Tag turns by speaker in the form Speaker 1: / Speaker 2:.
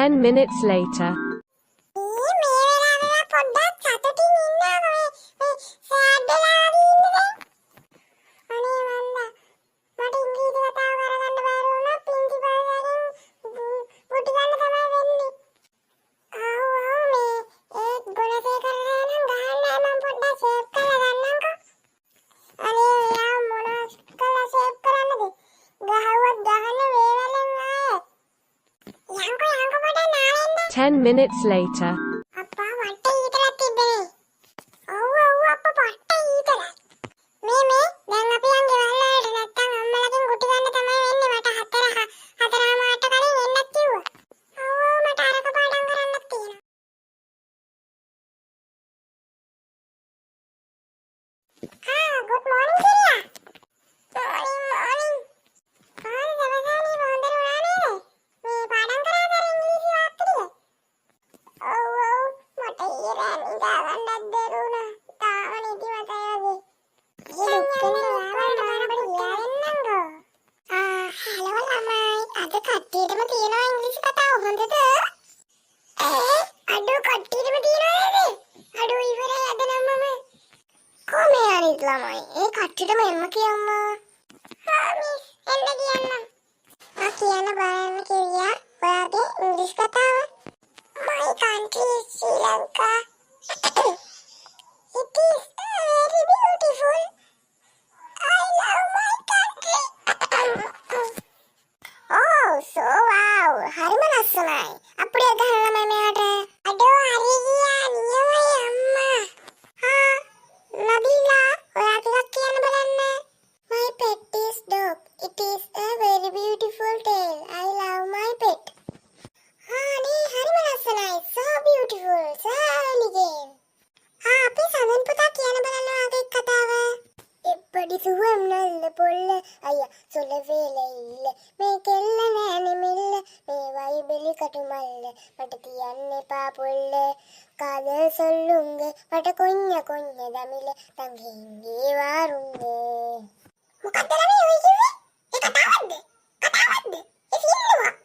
Speaker 1: 10 minutes later. Ten minutes later.
Speaker 2: කට්ටියටම එන්න කියන්න. හා මිස් එන්න කියන්න. කියන්න බලන්න කිව්වා. ඔයාගේ ඉංග්‍රීසි කතාව. My country is Sri Lanka. It is very beautiful. I love my country. Oh, so wow. හරිම ලස්සනයි. අප්පුඩිය ගහන්න මම මෙයාට. අඩෝ හරි ගියා නියමයි අම්මා. හා නබීලා ඔයා ටිකක් කියන්න බලන්න. My pet is dog. It is a very beautiful tail. I love my pet. නේ හරිම ලස්සනයි. So beautiful. So elegant. අපි සමන් පුතා කියන්න බලන්න ඔයාගේ කතාව. එප්පඩි සුවම් නල්ල පොල්ල අයියා සොල වේලෙල්ල මේ කෙල්ල නෑනේ මෙල්ල මේ වයි බෙලි කටුමල්ල මට තියන්න එපා පොල්ල කාද සොල්ලුංග මට කොඤ්ඤ කොඤ්ඤ දමිල තංගින්ගේ වාරුංග මොකක්ද ළමයි ඔය කිව්වේ ඒ කතාවක්ද ඒ සින්දුවක්